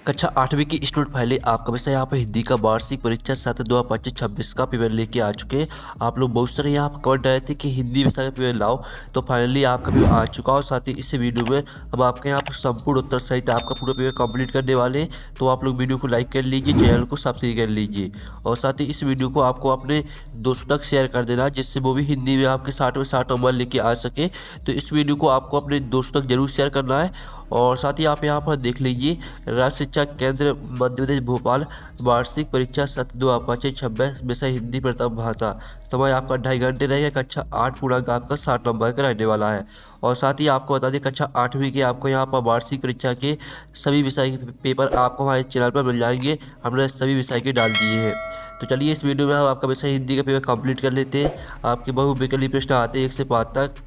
कक्षा 8वीं की स्टूडेंट फाइलें आपका वैसे यहाँ पर हिंदी का वार्षिक परीक्षा 7/2/25-26 का पेपर लेके आ चुके हैं। आप लोग बहुत सारे यहाँ पर कमेंट आए थे कि हिंदी विषय का पेपर लाओ, तो फाइनली आपका पेपर आ चुका और साथ ही इस वीडियो में हम आपके यहाँ पर संपूर्ण उत्तर सहित आपका पूरा पेपर कंप्लीट करने वाले हैं। तो आप लोग वीडियो को लाइक कर लीजिए, चैनल को सब्सक्राइब कर लीजिए और साथ ही इस वीडियो को आपको अपने दोस्तों तक शेयर कर देना, जिससे वो भी हिंदी में आपके 60 में 60 नंबर लेके आ सके। तो इस वीडियो को आपको अपने दोस्तों तक जरूर शेयर करना है। और साथ ही आप यहाँ पर देख लीजिए राज्य शिक्षा केंद्र मध्य प्रदेश भोपाल वार्षिक परीक्षा 7/2/25-26 विषय हिंदी प्रथम भाषा। समय आपका 2.5 घंटे रहेगा। कक्षा 8 पूर्णांक आपका 60 नंबर का रहने वाला है। और साथ ही आपको बता दें कक्षा 8वीं के आपको यहाँ पर वार्षिक परीक्षा के सभी विषय के पेपर आपको हमारे चैनल पर मिल जाएंगे। हमने सभी विषय के डाल दिए हैं। तो चलिए इस वीडियो में हम आपका विषय हिंदी का पेपर कंप्लीट कर लेते हैं। आपके बहुविकल्पीय प्रश्न आते हैं 1 से 5 तक।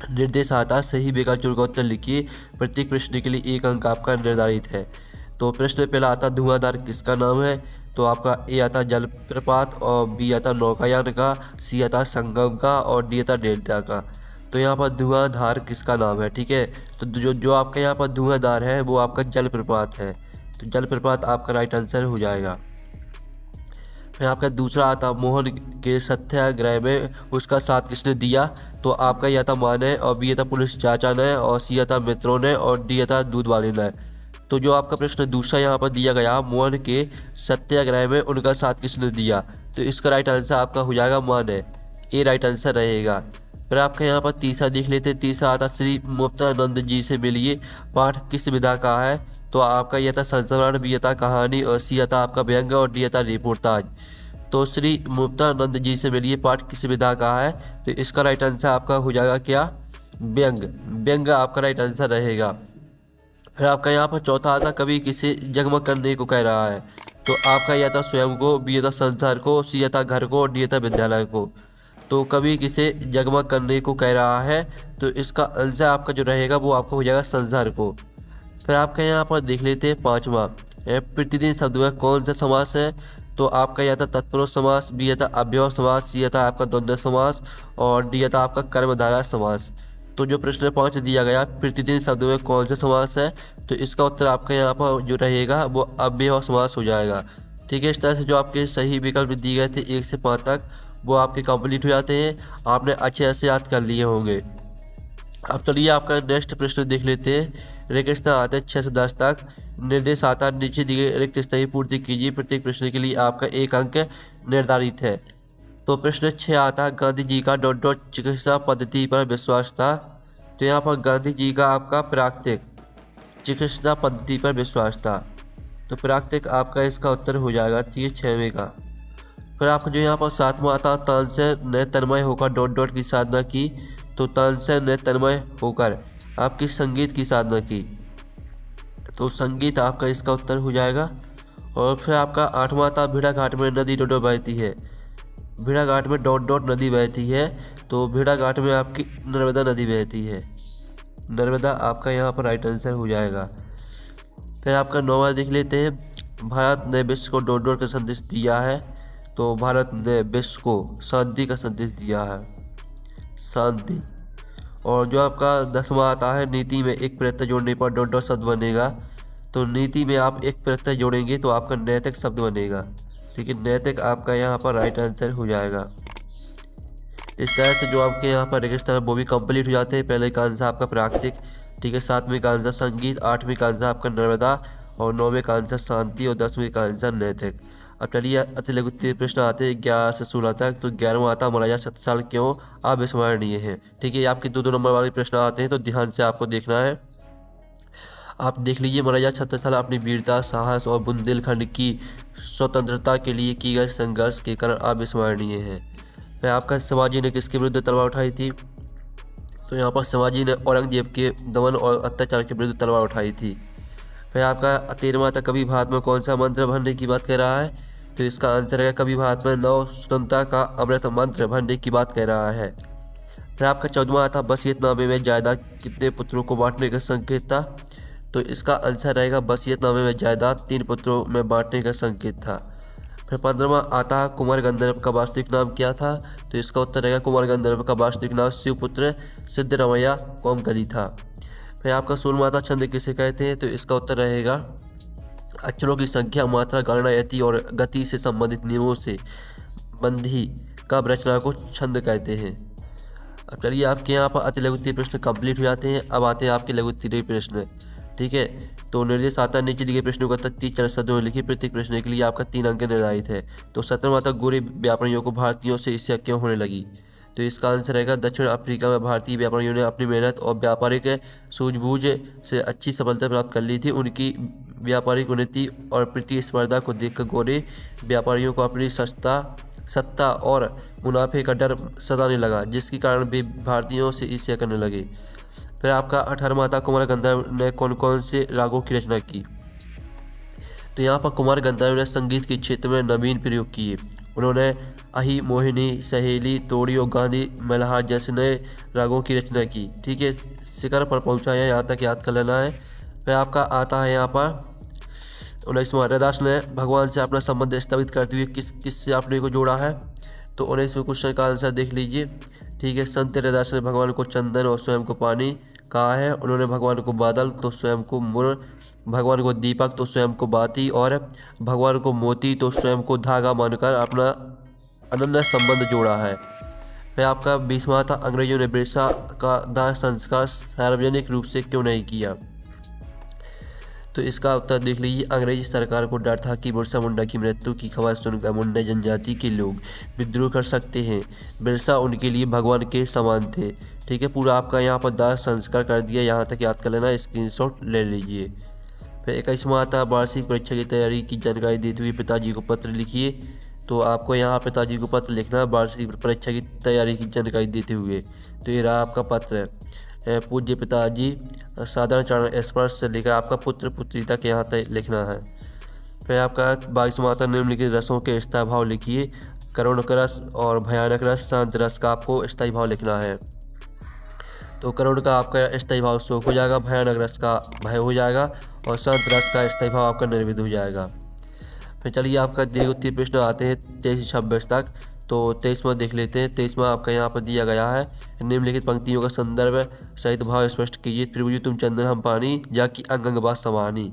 निर्देश आता है सही बेकार चुन का उत्तर लिखिए। प्रत्येक प्रश्न के लिए 1 अंक आपका निर्धारित है। तो प्रश्न पहला आता धुआंधार किसका नाम है? तो आपका ए आता जलप्रपात और बी आता नौकायान का, सी आता संगम का और डी आता डेल्टा का। तो यहाँ पर धुआंधार किसका नाम है? ठीक है, तो जो आपका यहाँ पर धुआंधार है वो आपका जलप्रपात है। तो जलप्रपात आपका राइट आंसर हो जाएगा। फिर आपका दूसरा आता मोहन के सत्याग्रह में उसका साथ किसने दिया? तो आपका यह था माँ ने और बी था पुलिस चाचा ने और सी था मित्रों ने और डी था दूध वाले ने। तो जो आपका प्रश्न दूसरा यहाँ पर दिया गया मोहन के सत्याग्रह में उनका साथ किसने दिया, तो इसका राइट आंसर आपका हो जाएगा माँ ने। ए राइट आंसर रहेगा। फिर आपका यहाँ पर तीसरा देख लेते हैं। तीसरा आता श्री मुक्तानंद जी से मिलिए, पाठ किस विधा का है? तो आपका यह था संस्मरण, बी था कहानी और सी था आपका व्यंग और डी था रिपोर्टाज। तो श्री मुक्तानंद जी से मिलिए पाठ किस विधा का है? तो इसका राइट आंसर आपका हो जाएगा क्या? व्यंग। व्यंग आपका राइट आंसर रहेगा। फिर आपका यहाँ पर चौथा आता कवि किसे जगमग करने को कह रहा है? तो आपका यह था स्वयं को, बी था संसार को, सी था घर को और डी था विद्यालय को। तो कवि किसे जगमग करने को कह रहा है? तो इसका आंसर आपका जो रहेगा वो आपका हो जाएगा संसार को। फिर आपका यहाँ पर देख लेते हैं पाँचवा, प्रतिदिन शब्द में कौन सा समास है? तो आपका यह था तत्पुरुष समास, बी था अव्यय समास, सी था आपका द्वंद्व समास और डी था आपका कर्मधारय समास। तो जो प्रश्न 5 दिया गया प्रतिदिन शब्द में कौन सा समास है, तो इसका उत्तर आपका यहाँ पर जो रहेगा वो अव्यय समास हो जाएगा। ठीक है, इस तरह से जो आपके सही विकल्प दिए गए थे 1 से 5 तक वो आपके कंप्लीट हो जाते हैं। आपने अच्छे से याद कर लिए होंगे। अब चलिए आपका नेक्स्ट प्रश्न देख लेते हैं। रिक्त आते हैं 6 से 10 तक। निर्देश आता है नीचे दिए रिक्त स्थान पूर्ति कीजिए। प्रत्येक प्रश्न के लिए आपका 1 अंक निर्धारित है। तो प्रश्न 6 आता है गांधी जी का डॉट डॉट चिकित्सा पद्धति पर विश्वास था। तो यहाँ पर गांधी जी का आपका प्राकृतिक चिकित्सा पद्धति पर विश्वास था। तो प्राकृतिक आपका इसका उत्तर हो जाएगा। ठीक है, 6वें का। फिर आपका जो यहाँ पर 7वां आता तान से न तन्मय होकर डॉट डॉट की साधना की। तो तान से न तन्मय होकर आपकी संगीत की साधना की। तो संगीत आपका इसका उत्तर हो जाएगा। और फिर आपका 8वां आता भेड़ा घाट में नदी डॉट डॉट बहती है। भेड़ा घाट में डॉट डॉट नदी बहती है। तो भेड़ा घाट में आपकी नर्मदा नदी बहती है। नर्मदा आपका यहाँ पर राइट आंसर हो जाएगा। फिर आपका 9वां देख लेते हैं। भारत ने विश्व को डॉट डॉट का संदेश दिया है। तो भारत ने विश्व को शांति का संदेश दिया है, शांति। और जो आपका 10वां आता है नीति में एक प्रत्यय जोड़ने पर डॉट डॉट शब्द बनेगा। तो नीति में आप एक प्रत्यय जोड़ेंगे तो आपका नैतिक शब्द बनेगा। ठीक है, नैतिक आपका यहाँ पर राइट आंसर हो जाएगा। इस तरह से जो आपके यहाँ पर रेगिस्तान वो भी कंप्लीट हो जाते हैं। पहले का आंसर आपका प्राकृतिक, ठीक है, 7वें का आंसर संगीत, 8वें का आंसर आपका नर्मदा और 9वें का आंसर शांति और 10वें का आंसर नैतिक। अब चलिए अति लघु प्रश्न आते हैं 11 से 16 तक। तो 11वां आता महाराजा सत्यसाल क्यों अविस्मरणीय है? ठीक है, ये आपके 2-2 नंबर वाले प्रश्न आते हैं, तो ध्यान से आपको देखना है। आप देख लीजिए महाराजा छत्रसाल अपनी वीरता, साहस और बुंदेलखंड की स्वतंत्रता के लिए किए गए संघर्ष के कारण अविस्मरणीय है। फिर आपका शिवाजी ने किसके विरुद्ध तलवार उठाई थी? तो यहाँ पर शिवाजी ने औरंगजेब के दमन और अत्याचार के विरुद्ध तलवार उठाई थी। फिर आपका 13वां था कभी भारत में कौन सा मंत्र भरने की बात कह रहा है? तो इसका आंसर है कभी भारत में नव स्वतंत्रता का अमृत मंत्र भरने की बात कह रहा है। फिर आपका 14वां था वसीयतनामे में जायदाद कितने पुत्रों को बांटने का संकेत था? तो इसका आंसर रहेगा वसीयतनामे में जायदाद 3 पुत्रों में बांटने का संकेत था। फिर 15वां आता है कुमार गंधर्व का वास्तविक नाम क्या था? तो इसका उत्तर रहेगा कुमार गंधर्व का वास्तविक नाम शिवपुत्र सिद्धरमैया कोमकली था। फिर आपका 16वां आता छंद किसे कहते हैं? तो इसका उत्तर रहेगा अक्षरों की संख्या, मात्रा, गणना, यति और गति से संबंधित नियमों से बंधी काव्य रचना को छंद कहते हैं। अब चलिए आपके यहाँ पर अति लघु उत्तरीय प्रश्न कंप्लीट हो जाते हैं। अब आते हैं आपके लघु उत्तरीय प्रश्न। ठीक है, तो निर्देश आता है नीचे दिए गए प्रश्नों का उत्तर 30 शब्दों में लिखिए। प्रत्येक प्रश्न के लिए आपका 3 अंक निर्धारित है। तो 17वां था, गोरे व्यापारियों को भारतीयों से ईर्ष्या क्यों होने लगी? तो इसका आंसर रहेगा दक्षिण अफ्रीका में भारतीय व्यापारियों ने अपनी मेहनत और व्यापारिक सूझबूझ से अच्छी सफलता प्राप्त कर ली थी। उनकी व्यापारिक उन्नति और प्रतिस्पर्धा को देखकर गोरे व्यापारियों को अपनी सत्ता और मुनाफे का डर सताने लगा, जिसके कारण वे भारतीयों से ईर्ष्या करने लगे। फिर आपका 18वां था, कुमार गंधर्व ने कौन कौन से रागों की रचना की? तो यहाँ पर कुमार गंधर्व ने संगीत के क्षेत्र में नवीन प्रयोग किए। उन्होंने अहि, मोहिनी, सहेली, तोड़ी और गांधी मल्हार जैसे नए रागों की रचना की। ठीक है, शिखर पर पहुँचा है, यहाँ तक याद कर लेना है। फिर आपका आता है यहाँ पर 19वां, रैदास ने भगवान से अपना संबंध स्थापित करते हुए किससे अपने को जोड़ा है? तो 19वें क्वेश्चन का आंसर देख लीजिए। ठीक है, संत रैदास ने भगवान को चंदन और स्वयं को पानी कहा है। उन्होंने भगवान को बादल तो स्वयं को मुर, भगवान को दीपक तो स्वयं को बाती और भगवान को मोती तो स्वयं को धागा मानकर अपना अनन्य संबंध जोड़ा है। फिर आपका 20वां था, अंग्रेजों ने बिरसा का दाह संस्कार सार्वजनिक रूप से क्यों नहीं किया? तो इसका उत्तर देख लीजिए। अंग्रेजी सरकार को डर था कि बिरसा मुंडा की मृत्यु की खबर सुनकर मुंडा जनजाति के लोग विद्रोह कर सकते हैं। बिरसा उनके लिए भगवान के समान थे। ठीक है, पूरा आपका यहाँ पर दाह संस्कार कर दिया, यहाँ तक याद कर लेना, स्क्रीनशॉट ले लीजिए। फिर 21वां आता है, वार्षिक परीक्षा की तैयारी की जानकारी देते हुए पिताजी को पत्र लिखिए। तो आपको यहाँ पिताजी को पत्र लिखना है वार्षिक परीक्षा की तैयारी की जानकारी देते हुए। तो ये रहा आपका पत्र है। पूज्य पिताजी, साधारण चरण स्पर्श से लेकर आपका पुत्र पुत्री तक यहाँ तक लिखना है। फिर आपका 22वां आता, निम्नलिखित रसों के स्थायी भाव लिखिए। करुण रस और भयानक रस, शांत रस का आपको स्थायी भाव लिखना है। तो करुण का आपका स्थायी भाव शोक हो जाएगा, भयानक रस का भय हो जाएगा और शांत रस का स्थायी भाव आपका निर्विध हो जाएगा। फिर चलिए आपका दीर्घ उत्तरीय प्रश्न आते हैं 23 से 26 तक। तो 23वां देख लेते हैं। 23वां आपका यहाँ पर दिया गया है, निम्नलिखित पंक्तियों का संदर्भ सहित भाव स्पष्ट कीजिए। त्रिभुज तुम चंदन हम पानी, जाकि अंग अंग बात समानी।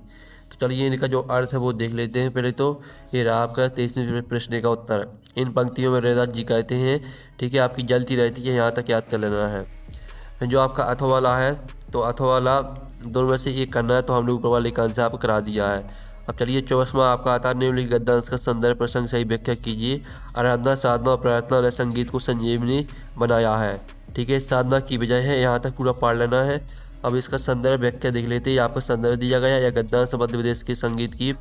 तो चलिए इनका जो अर्थ है वो देख लेते हैं। पहले तो ये रहा आपका 23वें प्रश्न का उत्तर। इन पंक्तियों में रैदास जी कहते हैं, ठीक है, आपकी जलती रहती है, यहाँ तक याद कर लेना है। फिर जो आपका अथवा वाला है, तो अथवा वाला दोनों में से एक करना है, तो हमने ऊपर वाले का आंसर आपको करा दिया है। अब चलिए 24वां आपका आता है, निम्नलिखित गद्यांश का संदर्भ प्रसंग सही व्याख्या कीजिए। आराधना, साधना और प्रार्थना ने संगीत को संजीवनी बनाया है। ठीक है, साधना की बजाय है, यहाँ तक पूरा पढ़ लेना है। अब इसका संदर्भ व्याख्या देख लेते हैं। आपका संदर्भ दिया गया या गद्यांश मध्य प्रदेश के संगीत की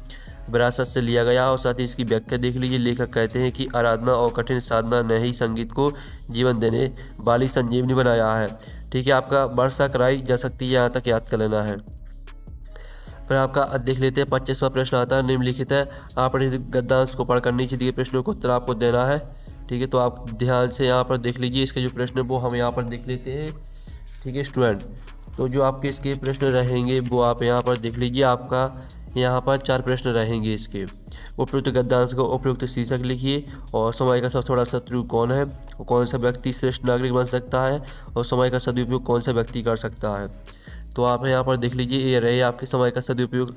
विरासत से लिया गया और साथ ही इसकी व्याख्या देख लीजिए। लेखक कहते हैं कि आराधना और कठिन साधना ने ही संगीत को जीवन देने वाली संजीवनी बनाया है। ठीक है, आपका वर्षा कराई जा सकती है, यहाँ तक याद कर लेना है। फिर आपका देख लेते हैं 25वां प्रश्न आता है, निम्नलिखित है, आपने गद्यांश को पढ़कर नीचे दिए प्रश्नों को उत्तर आपको देना है। ठीक है, तो आप ध्यान से यहाँ पर देख लीजिए। इसके जो प्रश्न वो हम यहाँ पर देख लेते हैं। ठीक है स्टूडेंट, तो जो आपके इसके प्रश्न रहेंगे वो आप यहाँ पर देख लीजिए। आपका यहाँ पर 4 प्रश्न रहेंगे इसके। उपयुक्त गद्यांश को उपयुक्त शीर्षक लिखिए और समय का सबसे बड़ा शत्रु कौन है, और कौन सा व्यक्ति श्रेष्ठ नागरिक बन सकता है, और समय का सदुपयोग कौन सा व्यक्ति कर सकता है। तो आप यहाँ पर देख लीजिए, ये रहे आपके समय का सदुपयोग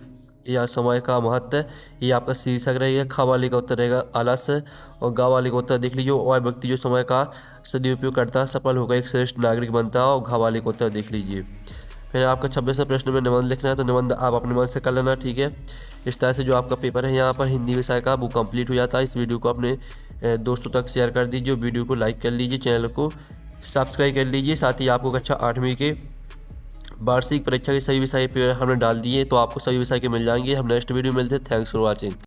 या समय का महत्व, ये आपका शीर्षक रहेगा। खा वाले का उत्तर रहेगा आलस्य, और गा वाले का उत्तर देख लीजिए, वह व्यक्ति जो समय का सदुपयोग करता है सफल होकर एक श्रेष्ठ नागरिक बनता है, और घा वाले का उत्तर देख लीजिए। फिर आपका 26वें प्रश्न में निबंध लिखना है, तो निबंध आप अपने मन से कर लेना। ठीक है, इस तरह से जो आपका पेपर है यहाँ पर हिंदी विषय का वो कंप्लीट हो जाता है। इस वीडियो को अपने दोस्तों तक शेयर कर दीजिए, वीडियो को लाइक कर लीजिए, चैनल को सब्सक्राइब कर लीजिए। साथ ही आपको कक्षा 8वीं के वार्षिक परीक्षा के सभी विषय पेपर हमने डाल दिए, तो आपको सभी विषय के मिल जाएंगे। हम नेक्स्ट वीडियो में मिलते हैं। Thanks for watching.